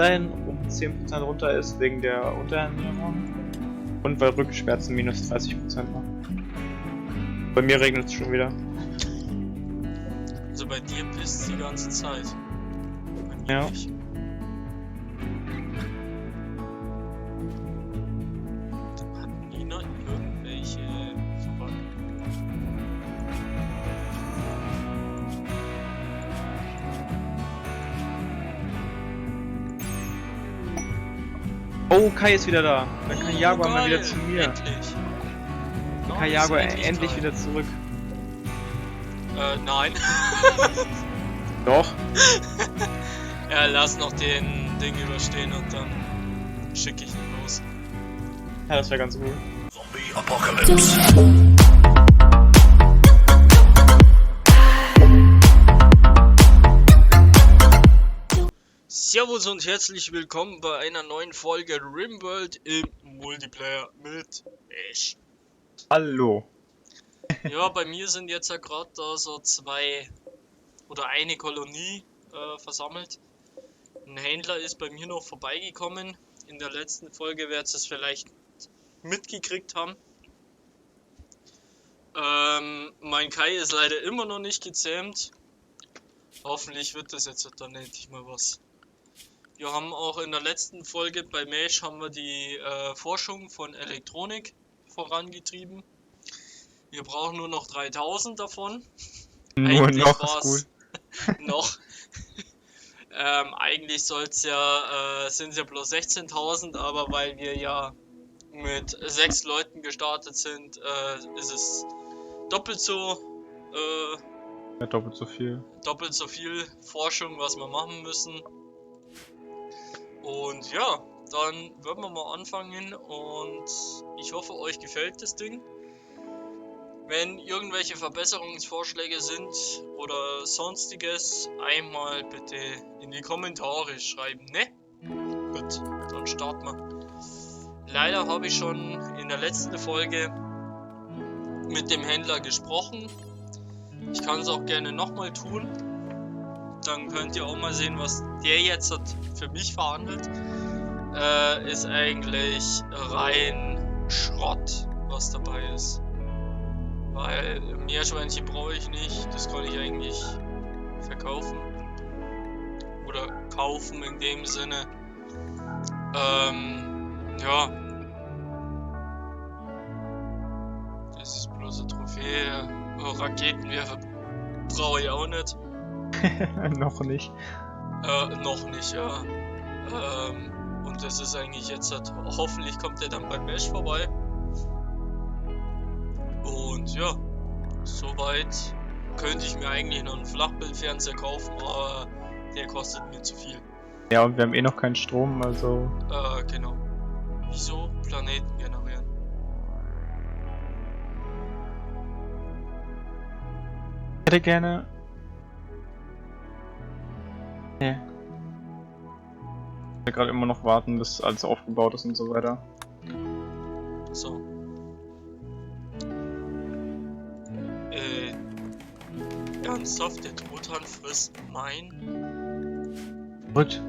sein, um 10% runter ist wegen der Unterernährung. Und weil Rückenschmerzen minus 30% machen. Bei mir regnet es schon wieder. Also bei dir pisst die ganze Zeit. Bei mir Ja. nicht. Dann hat Nina irgendwelche Verwandten. Oh, Kai ist wieder da. Dann kann Jaguar mal geil, wieder zu mir. Endlich. Dann kann Jaguar Endlich endlich drei. wieder zurück. Nein. Doch. Ja, lass noch den Ding überstehen und dann schicke ich ihn los. Ja, das wäre ganz gut. Zombie Apocalypse. Servus und herzlich willkommen bei einer neuen Folge RimWorld im Multiplayer mit Ash. Hallo. Ja, bei mir sind jetzt ja gerade da so zwei oder eine Kolonie versammelt. Ein Händler ist bei mir noch vorbeigekommen. In der letzten Folge werdet ihr es vielleicht mitgekriegt haben. Mein Kai ist leider immer noch nicht gezähmt. Hoffentlich wird das jetzt dann endlich mal was. Wir haben auch in der letzten Folge bei Mesh haben wir die Forschung von Elektronik vorangetrieben. Wir brauchen nur noch 3000 davon. Nur Eigentlich noch ist war's gut. noch. Eigentlich soll's ja, sind es ja bloß 16.000, aber weil wir ja mit 6 Leuten gestartet sind, ist es doppelt so Ja, doppelt so viel. viel Forschung, was wir machen müssen. Und ja, dann würden wir mal anfangen und ich hoffe, euch gefällt das Ding. Wenn irgendwelche Verbesserungsvorschläge sind oder sonstiges, einmal bitte in die Kommentare schreiben, ne? Gut, dann starten wir. Leider habe ich schon in der letzten Folge mit dem Händler gesprochen. Ich kann es auch gerne nochmal tun. Dann könnt ihr auch mal sehen, was der jetzt hat für mich verhandelt. Ist eigentlich rein Schrott, was dabei ist. Weil Meerschweinchen brauche ich nicht, das kann ich eigentlich verkaufen. Oder kaufen in dem Sinne. Ja. Das ist bloß eine Trophäe. Raketenwerfer brauche ich auch nicht. Noch nicht. Noch nicht, ja. Und das ist eigentlich jetzt, hoffentlich kommt der dann beim Mesh vorbei. Und ja, soweit könnte ich mir eigentlich noch einen Flachbildfernseher kaufen, aber der kostet mir zu viel. Ja, und wir haben eh noch keinen Strom, also. Genau. Wieso Planeten generieren? Ich hätte gerne. Nee. Ich will gerade immer noch warten, bis alles aufgebaut ist und so weiter. So. Ernsthaft, der Truthahn frisst mein? Gut.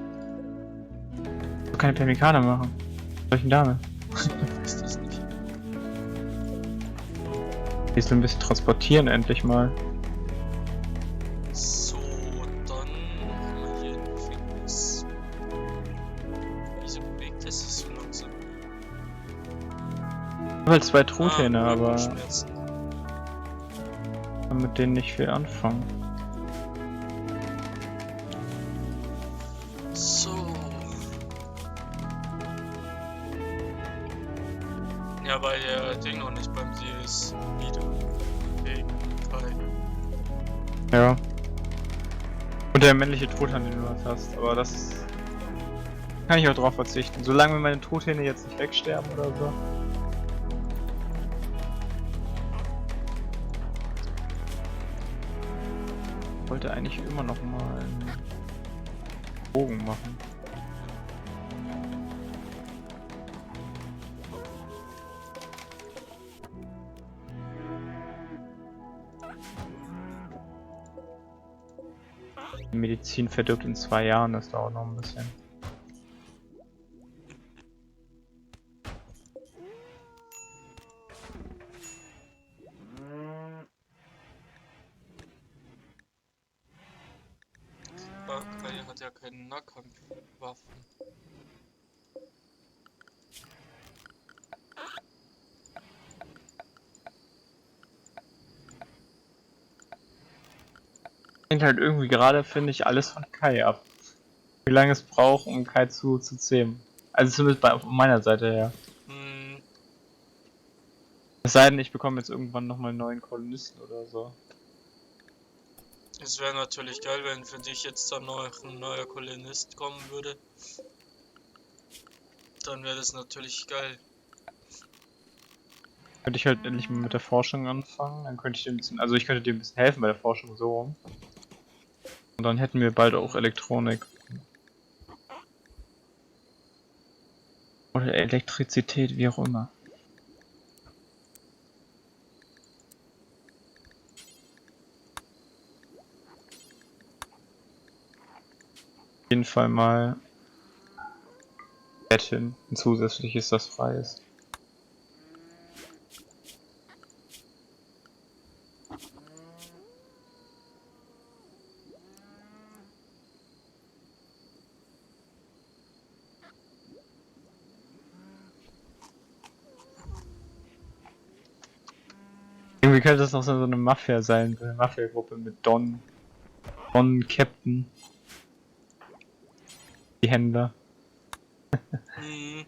Ich will keine Pemmikane machen. Was soll ich denn damit? So, der frisst das nicht. Ich will ein bisschen transportieren, endlich mal. So, dann haben wir hier ein Gefängnis. Wieso bewegt es sich so langsam? Weil 2 Truthähne, aber Rückenschmerzen. kann mit denen nicht viel anfangen. So. Ja, weil der Ding noch nicht beim See ist. Wieder. Wegen Kai. Ja. Und der männliche Truthahn, den du hast, aber das kann ich auch drauf verzichten. Solange meine Truthähne jetzt nicht wegsterben oder so. Ich wollte eigentlich immer noch mal einen Bogen machen. Die Medizin verdirbt in 2 Jahren, das dauert noch ein bisschen. keine Nahkampfwaffen. Hängt halt irgendwie gerade, finde ich, alles von Kai ab. Wie lange es braucht, um Kai zu zähmen. Also zumindest von meiner Seite her. Hm, Es sei denn, ich bekomme jetzt irgendwann nochmal einen neuen Kolonisten oder so. es wäre natürlich geil, wenn für dich jetzt dann noch ein neuer Kolonist kommen würde. Dann wäre das natürlich geil. Könnte ich halt endlich mal mit der Forschung anfangen, dann könnte ich dir ein bisschen, also ich könnte dir ein bisschen helfen bei der Forschung so rum. Und dann hätten wir bald auch Elektronik. Oder Elektrizität, wie auch immer. Auf jeden Fall mal Bett hin, ein zusätzliches, das frei ist. Irgendwie könnte das noch so eine Mafia sein, so eine Mafia-Gruppe mit Don, Captain, die Händler. Hm,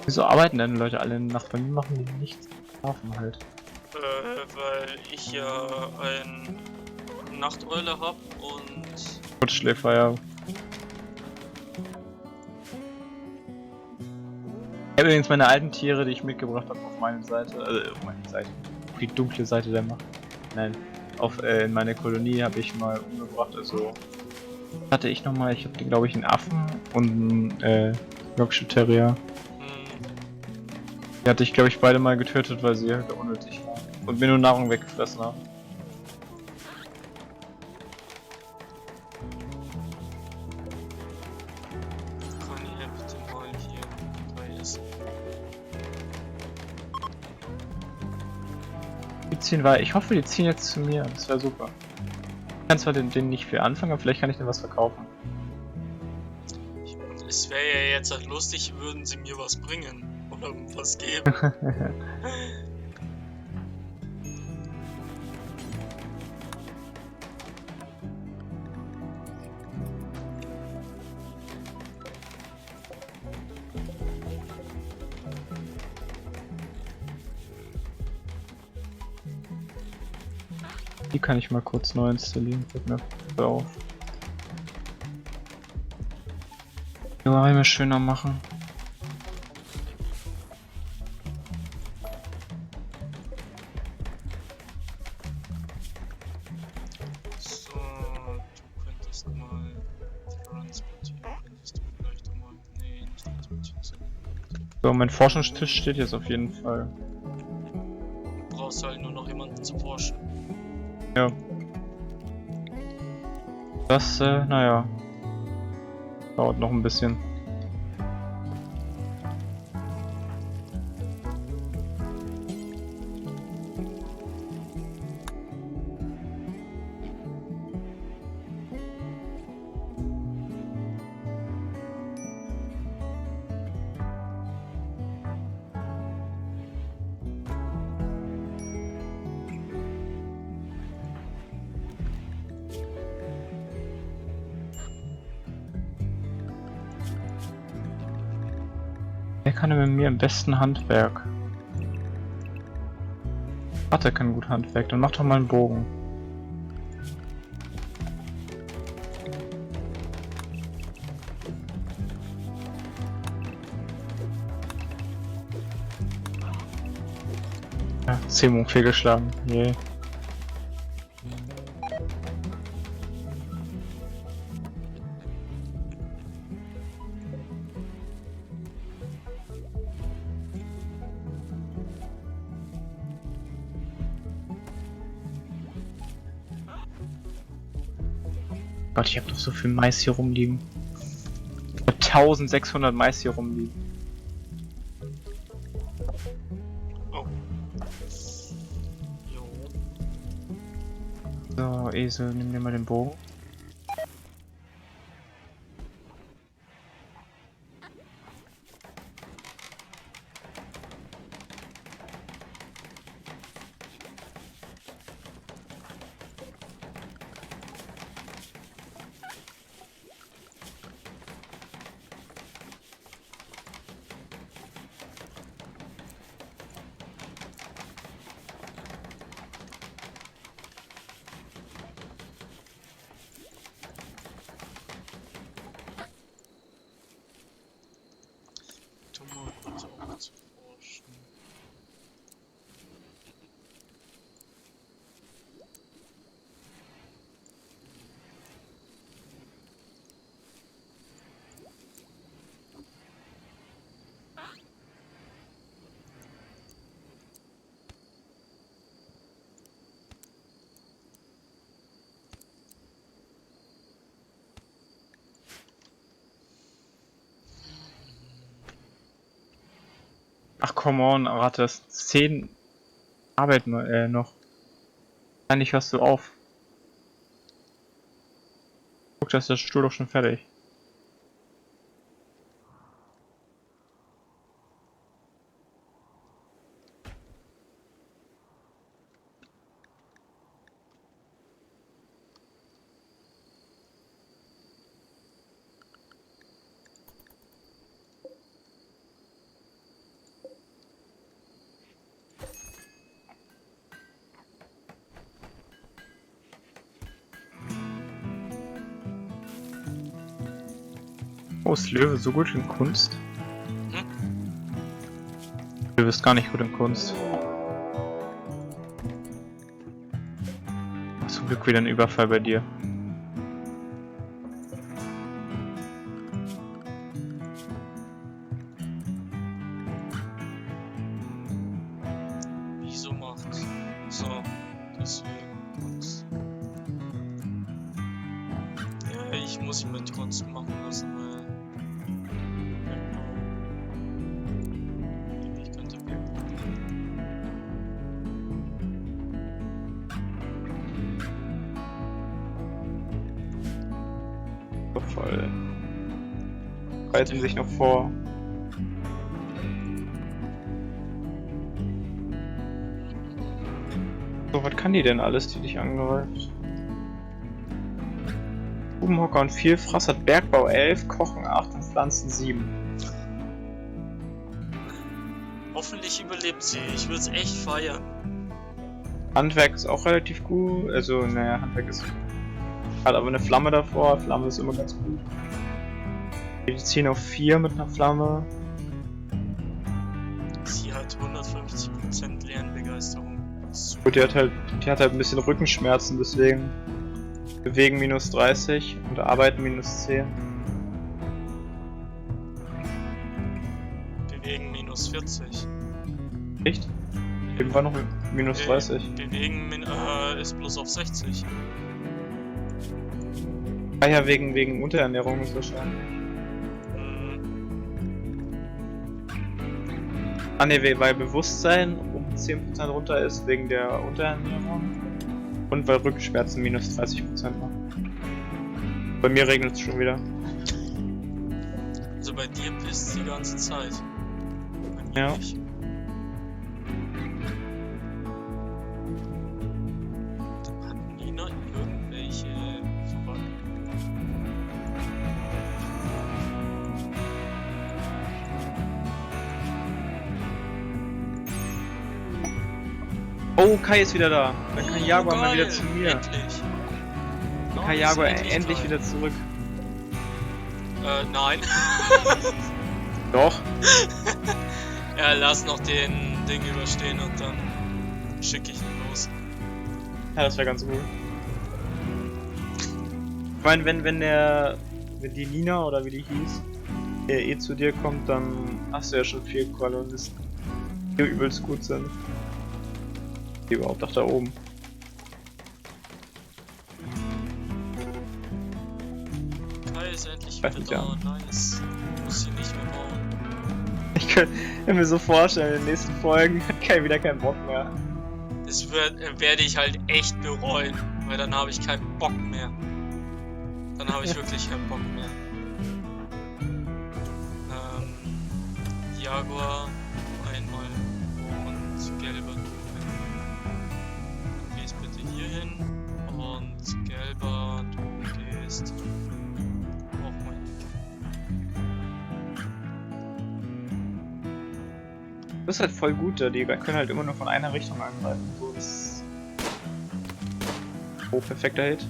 Wieso arbeiten denn Leute alle in der Nacht? Bei mir machen die nichts. Schlafen halt. weil ich ja ein Nachteule hab und Kurzschläfer, ja. Ich habe übrigens meine alten Tiere, die ich mitgebracht habe, auf meine Seite, auf meine Seite, auf die dunkle Seite der Macht. Nein, in meine Kolonie habe ich mal umgebracht, also hatte ich nochmal, ich habe glaube ich einen Affen und einen Yorkshire Terrier. Die hatte ich glaube ich beide mal getötet, weil sie halt unnötig waren und mir nur Nahrung weggefressen haben. kann ich ja bitte mal hier bei essen. Die ziehen weiter, ich hoffe die ziehen jetzt zu mir, das wäre super. Ich kann zwar den nicht viel anfangen, aber vielleicht kann ich den was verkaufen. Es wäre ja jetzt halt lustig, würden sie mir was bringen oder was geben. Die kann ich mal kurz neu installieren, fällt mir auf. Die Räume schöner machen. So, du könntest mal transportieren, könntest du vielleicht auch mal. Nee, nicht transportieren, sondern So, mein Forschungstisch steht jetzt auf jeden Fall. du brauchst halt nur noch jemanden zu forschen. Ja. Das, naja. Dauert noch ein bisschen. Wer kann denn mit mir am besten Handwerk? Warte, kann gut Handwerk, dann mach doch mal einen Bogen. Ja, Zähmung fehlgeschlagen. Yeah. Gott, ich hab doch so viel Mais hier rumliegen. Ich hab 1600 Mais hier rumliegen. Jo. So, Esel, nimm dir mal den Bogen. Tu mal kurz aufzuforschen. Ach, come on, Ratte, das sind 10 Arbeiten noch. Eigentlich hörst du auf. Guck, da ist der Stuhl doch schon fertig. Oh, ist Löwe so gut in Kunst? Löwe ist gar nicht gut in Kunst. Ach, zum Glück wieder ein Überfall bei dir. Wieso macht? So, deswegen. Ja, ich muss ihn mit Kunst machen lassen, weil. Ich könnte. Überfall. Bereiten sich noch vor. So, was kann die denn alles, die dich angreift? Bubenhocker und Vielfraß hat Bergbau 11, Kochen 8 und Pflanzen 7. Hoffentlich überlebt sie. Ich würde es echt feiern. Handwerk ist auch relativ gut, also naja, Handwerk ist... hat aber eine Flamme davor, Flamme ist immer ganz gut. Medizin auf 4 mit einer Flamme. Sie hat 150% Lernbegeisterung. Super. Gut, die hat halt ein bisschen Rückenschmerzen, deswegen bewegen minus 30 und arbeiten minus 10. Bewegen minus 40. Echt? Eben war noch minus 30. Bewegen ist bloß auf 60. Ah ja, wegen Unterernährung ist wahrscheinlich. Ah ne, weil Bewusstsein um 10% runter ist wegen der Unterernährung. Und weil Rückenschmerzen minus 30% machen. Bei mir regnet es schon wieder. Also bei dir pisst die ganze Zeit. Bei mir Ja. nicht. Hat Nina irgendwelche Verwandten? Oh, Kai ist wieder da. Dann kann Jaguar mal geil, wieder zu mir. Endlich. Dann kann Jaguar Endlich endlich Kai. wieder zurück. Nein. Doch. Ja, lass noch den Ding überstehen und dann schicke ich ihn los. Ja, das wäre ganz gut. Ich meine, wenn die Nina oder wie die hieß, zu dir kommt, dann hast du ja schon 4 Kolonisten, die übelst gut sind. Die überhaupt nach da oben. Kai ist endlich Weiß wieder nicht, da. ja. Nice. Muss sie nicht mehr bauen. Ich könnte mir so vorstellen, in den nächsten Folgen hat Kai wieder keinen Bock mehr. Das werde ich halt echt bereuen, weil dann habe ich keinen Bock mehr. Dann habe ich wirklich keinen Bock mehr. Jaguar einmal und gelber. Du gehst bitte hier hin und gelber, du gehst auch mal hier. Das ist halt voll gut, da die können halt immer nur von einer Richtung angreifen. So ist. Oh, perfekter Hit.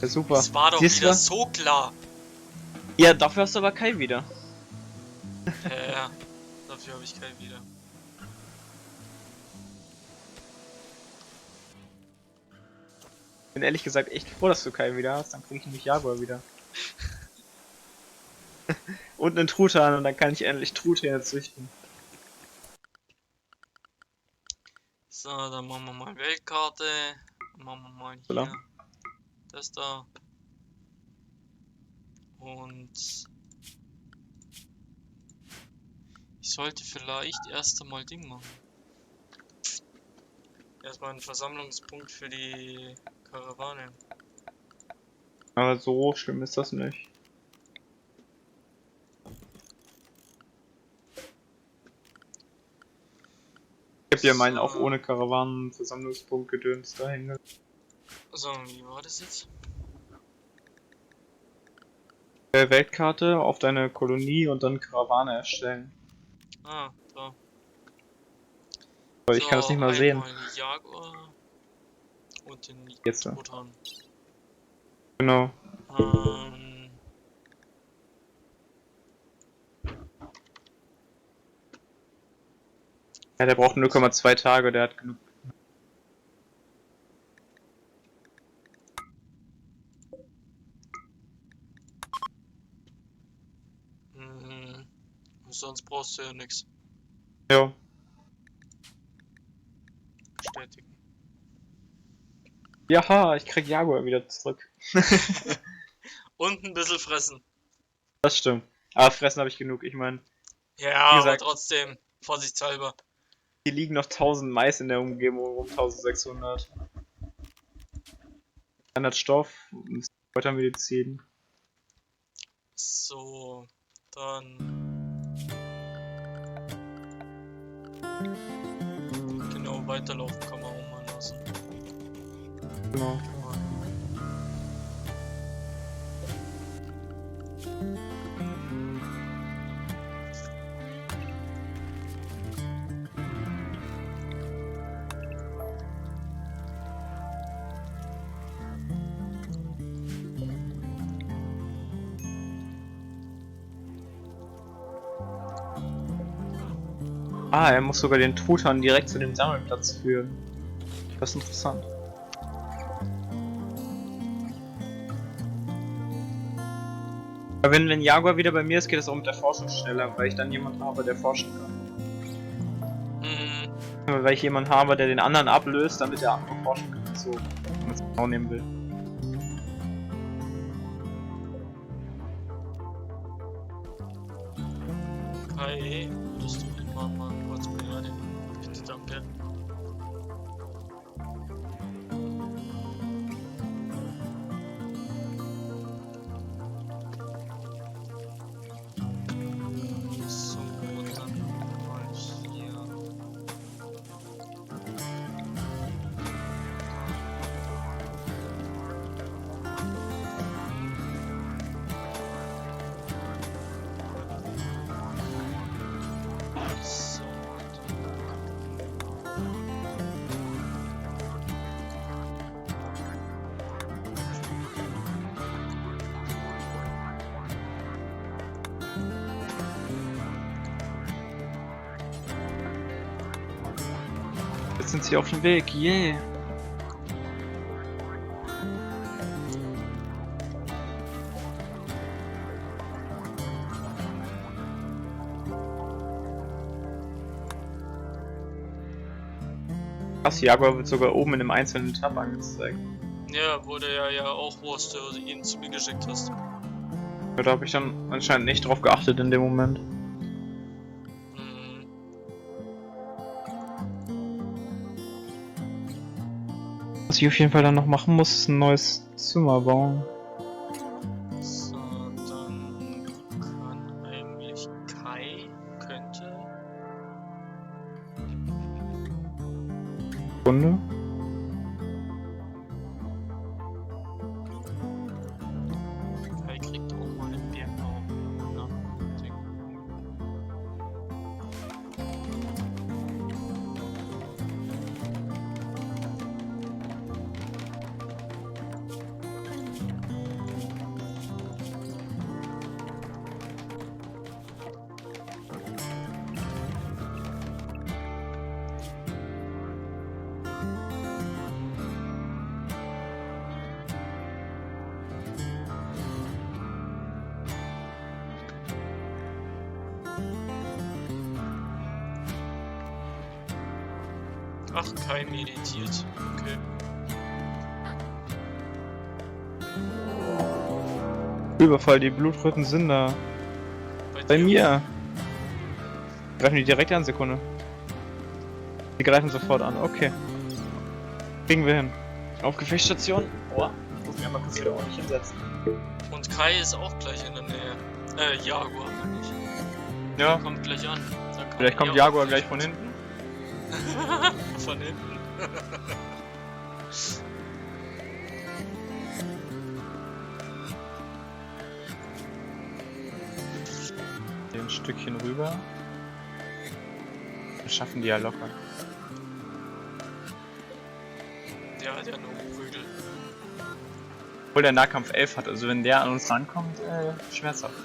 Ja, super. Das war doch Siehst wieder du? so klar. Ja, dafür hast du aber Kai wieder. Ja, dafür habe ich keinen wieder. Bin ehrlich gesagt echt froh, dass du Kai wieder hast, dann krieg ich nämlich Jaguar wieder. Und einen Truthahn und dann kann ich endlich Truthähne züchten. So, dann machen wir mal Weltkarte. Machen wir mal So hier das da. Und ich sollte vielleicht erst einmal Ding machen. Erstmal einen Versammlungspunkt für die Karawane. Aber so schlimm ist das nicht. Ich hab ja meinen auch ohne Karawanen-Versammlungspunkt gedöns dahin. So, wie war das jetzt? Weltkarte auf deine Kolonie und dann Karawane erstellen. Ah, da. Aber ich kann das nicht mal sehen. Einmal Jaguar und den Jetzt so. Truthahn. Genau. Ja, der braucht 0,2 Tage, der hat genug. Sonst brauchst du ja nichts. Ja. Bestätigen. Jaha, ich krieg Jaguar wieder zurück. Und ein bisschen fressen. Das stimmt. Aber fressen habe ich genug. Ich meine, Ja, Wie aber gesagt- trotzdem, vorsichtshalber. hier liegen noch 1000 Mais in der Umgebung rum, 1600. 100 Stoff, Kräutermedizin. So, dann. Genau, weiterlaufen kann man auch mal lassen. Genau. Ah, er muss sogar den Truthahn direkt zu dem Sammelplatz führen. Das ist interessant. Aber wenn Jaguar wieder bei mir ist, geht es auch mit der Forschung schneller, weil ich dann jemanden habe, der forschen kann. Weil ich jemanden habe, der den anderen ablöst, damit der andere forschen kann. So, wenn man es genau nehmen will. Kai, würdest du ihn mal kurz beerdigen? Bitte, danke. So, dann mal hier. So, Jetzt sind sie auf dem Weg, yeah! Krass, Jaguar wird sogar oben in einem einzelnen Tab angezeigt. ja, wurde ja auch, wo du ihn zu mir geschickt hast. Ja, da habe ich dann anscheinend nicht drauf geachtet in dem Moment. Hm. Was ich auf jeden Fall dann noch machen muss, ist ein neues Zimmer bauen. So, dann kann eigentlich Kai, könnte. Runde. Kai kriegt auch mal den Bergbau. Ja, Ding. Ach, Kai meditiert. Okay. Überfall, die Blutröten sind da. Bei dir? mir. Greifen die direkt an, Sekunde. Die greifen sofort an, okay. Kriegen wir hin. Auf Gefechtsstation. Oh, ich muss mich mal kurz wieder ordentlich hinsetzen. Und Kai ist auch gleich in der Nähe. Jaguar, meine ich. Ja, Kommt gleich an. Dann kann vielleicht kommt er Jaguar auch gleich von hinten. Von hinten. Hier ein Stückchen rüber. Wir schaffen die ja locker. Ja, der nur Prügel. Obwohl der Nahkampf 11 hat, also wenn der an uns rankommt, schmerzhaft.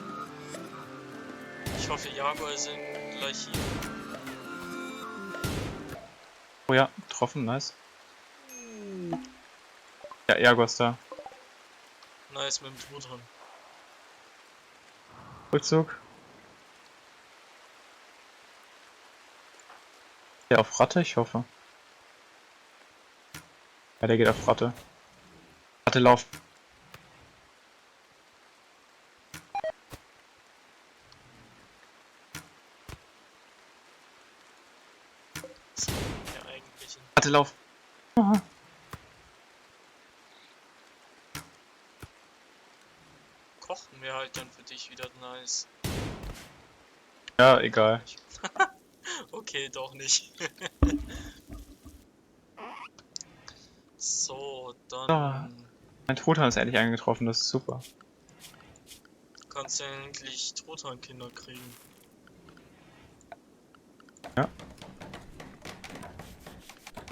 Ich hoffe, Jaguar sind gleich hier. Oh ja, getroffen, nice. Ja, Jaguar ist da. Nice mit dem Truthahn. Rückzug. Der auf Ratte, ich hoffe. Ja, der geht auf Ratte. Ratte, lauf. Das ist der eigentliche. Ratte, lauf. Kochen wäre halt dann für dich wieder nice. Ja, egal. Okay, doch nicht. So, dann Mein Truthahn ist endlich eingetroffen, das ist super. kannst du endlich Truthahn-Kinder kriegen.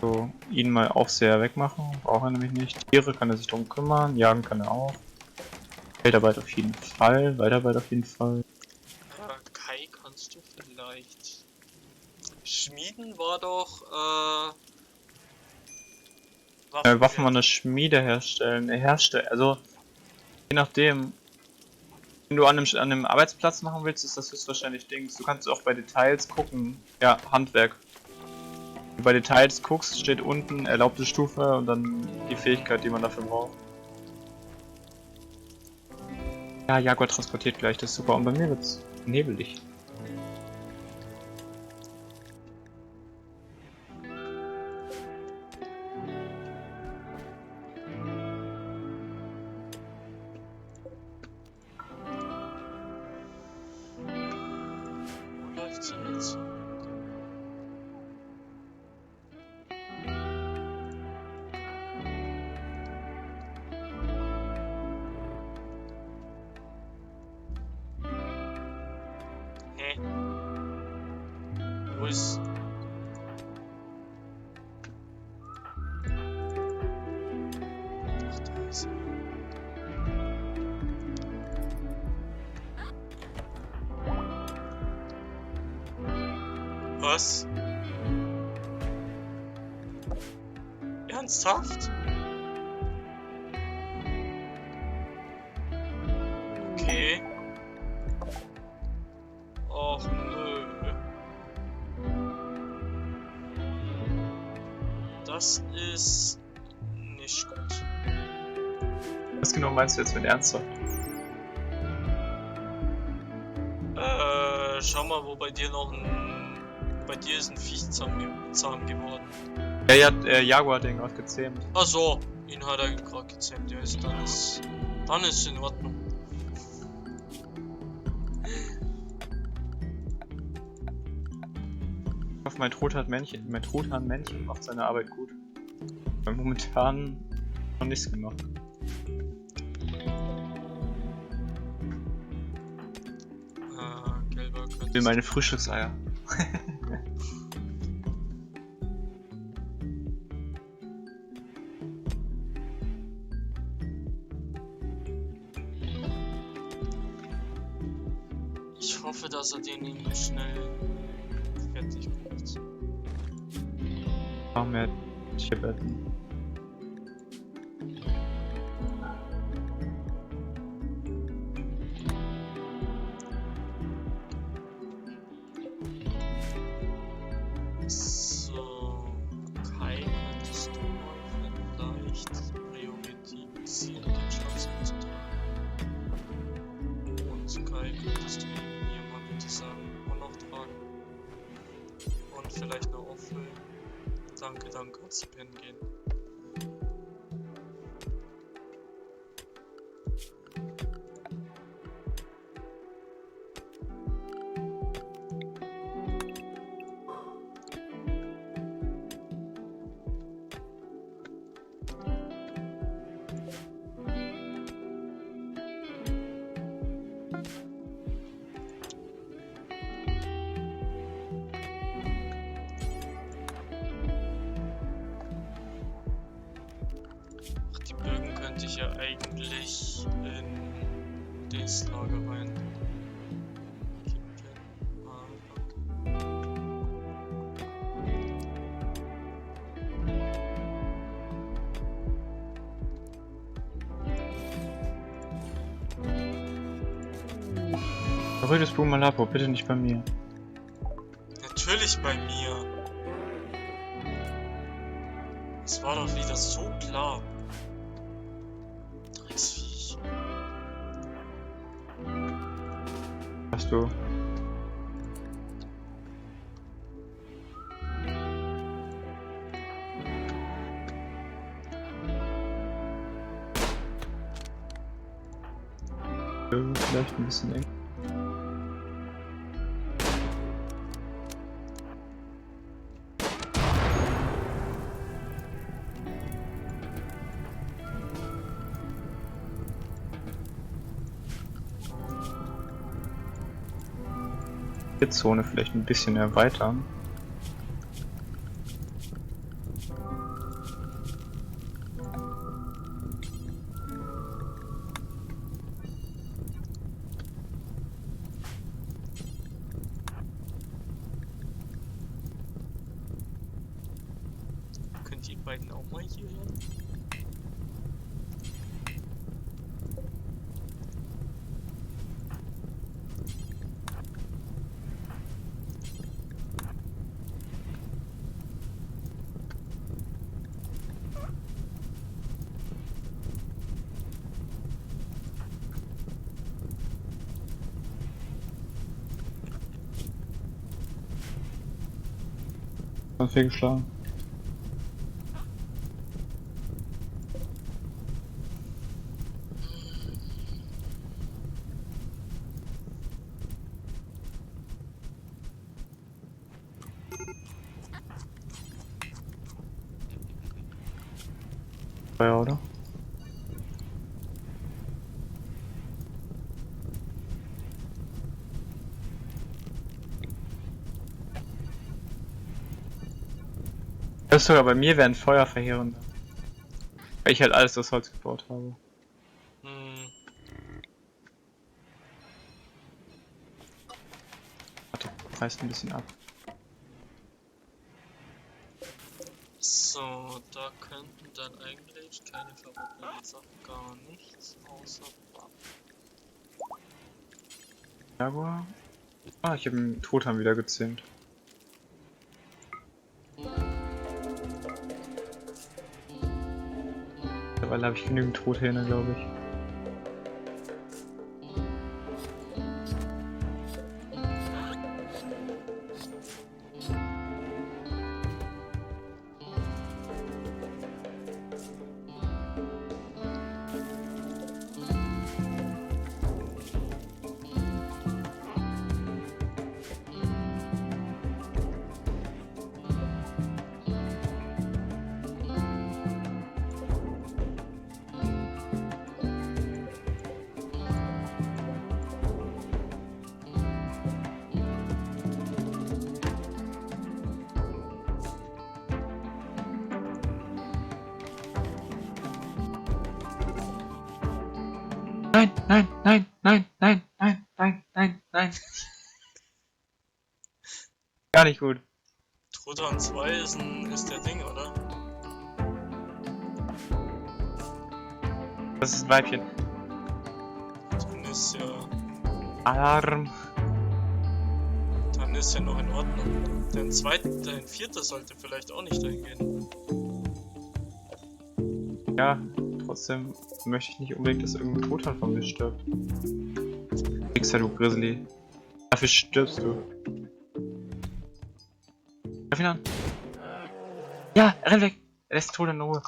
So, ihn mal Aufseher wegmachen, braucht er nämlich nicht. Tiere kann er sich drum kümmern, jagen kann er auch. Feldarbeit auf jeden Fall, Weiterarbeit auf jeden Fall. Kai kannst du vielleicht. Schmieden war doch, Waffen an der Schmiede herstellen. Also, je nachdem. Wenn du an einem Arbeitsplatz machen willst, ist das höchstwahrscheinlich Dings. Du kannst auch bei Details gucken. Ja, Handwerk. Wenn du bei Details guckst, steht unten erlaubte Stufe und dann die Fähigkeit, die man dafür braucht. Ja, Jaguar transportiert gleich, das ist super. Und bei mir wird's nebelig. Wo läuft's denn jetzt? Hä? Wo ist... Ach, da ist er. Was? Ernsthaft? Okay. Och nö. Das ist nicht gut. Was genau meinst du jetzt mit ernsthaft? schau mal, wo bei dir noch ein... Bei dir ist ein Viech zahm geworden. Ja, Jaguar hat den gerade gezähmt. Ach so, ihn hat er gerade gezähmt. Ja, dann ist in Ordnung. Ich hoffe, mein Truthahnmännchen macht seine Arbeit gut. Weil momentan noch nichts gemacht. Gelber Ich könnte... will meine Frühstückseier. Ich hoffe, dass er den irgendwie schnell fertig macht. Noch mehr Tierbetten. So, Kai könntest du mal vielleicht priorisieren, den Schlafsack zu tragen. Und Kai könntest du mir mal bitte sagen, auch noch tragen. Und vielleicht noch auffüllen. Danke, dann kannst du pennen gehen. Die Bögen könnte ich ja eigentlich in das Lager rein kippen. Verrücktes Blumenlapo, bitte nicht bei mir. Natürlich bei mir. Es war doch wieder so klar. Drecksviech. Hast du? Vielleicht ein bisschen eng. Zone vielleicht ein bisschen erweitern. Könnt ihr beiden auch mal hier hin? Fehlgeschlagen. Ja, oder? Das ist sogar bei mir wäre ein Feuer verheerender. Weil ich halt alles aus Holz gebaut habe. Warte, reißt ein bisschen ab. So, da könnten dann eigentlich keine verbotenen Sachen, gar nichts außer Waffen. Jaguar? Ah, ich habe den Truthahn wieder gezähmt. Mittlerweile habe ich genügend Truthähne, glaube ich. Nein, nein, nein, nein, nein, nein, nein, nein, nein. Gar nicht gut. Truthahn 2 ist der Ding, oder? Das ist ein Weibchen. Dann ist ja. Alarm. Dann ist ja noch in Ordnung. Dein vierter sollte vielleicht auch nicht eingehen. Ja, trotzdem möchte ich nicht unbedingt, dass irgendein Truthahn von mir stirbt. Wichser, du Grizzly. Dafür stirbst du. Greif ihn an. Ja, er rennt weg. Er lässt den Truthahn in Ruhe.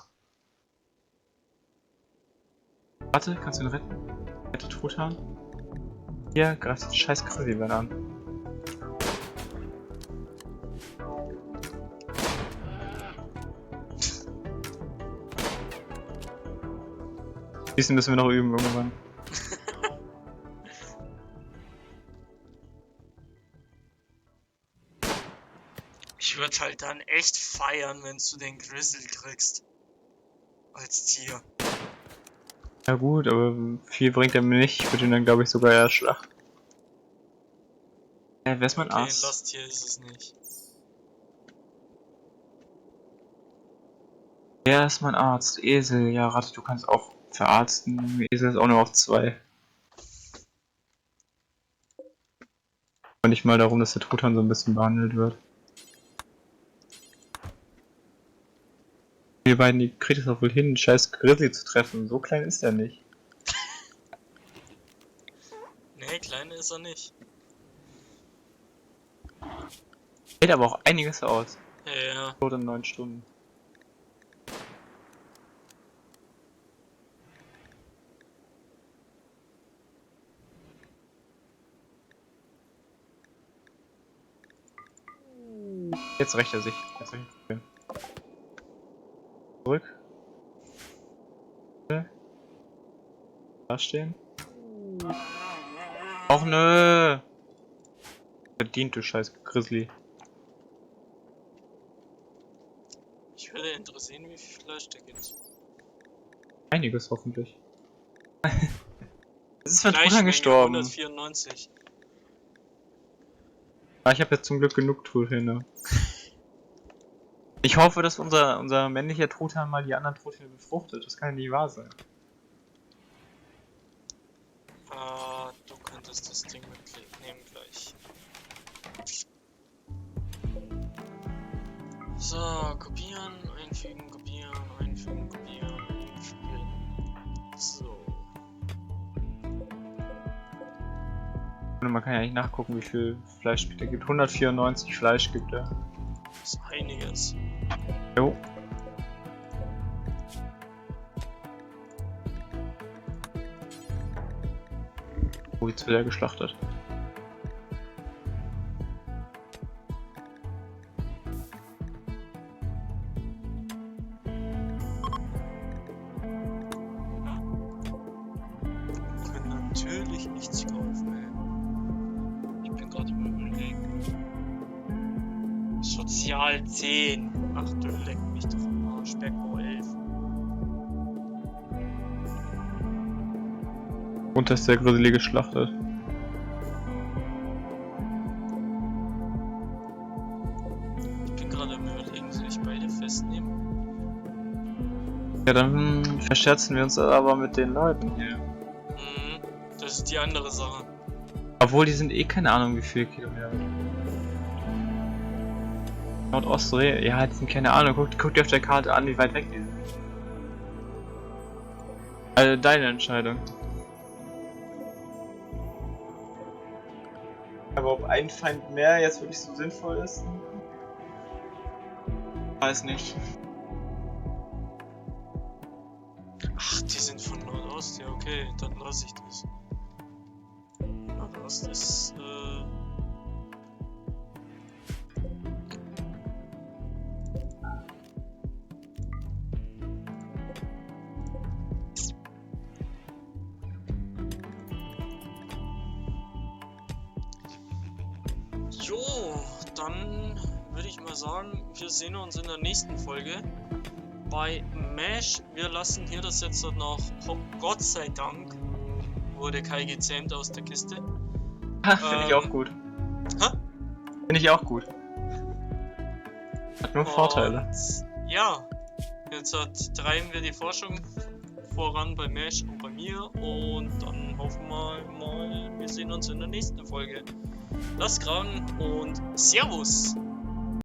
Warte, kannst du ihn retten? Rette Truthahn. Hier, greif den scheiß Grizzly an. Diesen müssen wir noch üben irgendwann. Ich würde halt dann echt feiern, wenn du den Grizzly kriegst. Als Tier. Ja gut, aber viel bringt er mir nicht. Ich würde ihn dann glaube ich sogar eher schlachten. Wer ist mein Okay, ein Arzt? Lasttier ist es nicht. Wer ist mein Arzt? Esel. Ja, Ratte, du kannst auch verarzten. Esel ist auch nur auf 2. Und nicht mal darum, dass der Truthahn so ein bisschen behandelt wird. Wir beiden, die kriegt es auch wohl hin, einen scheiß Grizzly zu treffen. So klein ist er nicht. Nee, klein ist er nicht. Hält aber auch einiges aus. Ja. Tot in 9 Stunden. Jetzt rächt er sich. Jetzt rächt er sich. Zurück. Da stehen. Och nö! Verdient, du scheiß Grizzly. Ich würde interessieren, wie viel Fleisch da gibt. Einiges hoffentlich. Es ist von Truthahn Fleischmenge gestorben. 194. Ah, ich habe jetzt zum Glück genug Truthähne. Ich hoffe, dass unser männlicher Truthahn mal die anderen Truthähne befruchtet. Das kann ja nicht wahr sein. Du könntest das Ding mitnehmen gleich. So, kopieren, einfügen, kopieren, einfügen, kopieren, einfügen. So. Und man kann ja eigentlich nachgucken, wie viel Fleisch er gibt. 194 Fleisch gibt er. Das ist einiges. Jo. Oh, jetzt wird er geschlachtet. Wir können natürlich nichts kaufen, ey. Ich bin gerade überlegen. Sozial 10. Ach du leck mich doch am Arsch. Bergbau 11. Und dass der Grizzly geschlachtet. Ich bin gerade am überlegen, soll ich beide festnehmen? Ja, dann verscherzen wir uns aber mit den Leuten hier. Das ist die andere Sache. Obwohl, die sind eh keine Ahnung wie viele Kilometer. Nordostre, ja, die sind keine Ahnung. Guck dir auf der Karte an, wie weit weg die sind. Also deine Entscheidung. Aber ob ein Feind mehr jetzt wirklich so sinnvoll ist? Weiß nicht. Ach, die sind von Nordost, ja okay, dann lasse ich das. Nordost ist, Jo, dann würde ich mal sagen, wir sehen uns in der nächsten Folge bei MASH. Wir lassen hier das jetzt noch, Gott sei Dank, wurde Kai gezähmt aus der Kiste. Finde ich auch gut. Hä? Finde ich auch gut. Hat nur Vorteile. Und ja, jetzt treiben wir die Forschung voran bei Mesh und bei mir und dann hoffen wir mal, wir sehen uns in der nächsten Folge. Lasst kragen und Servus!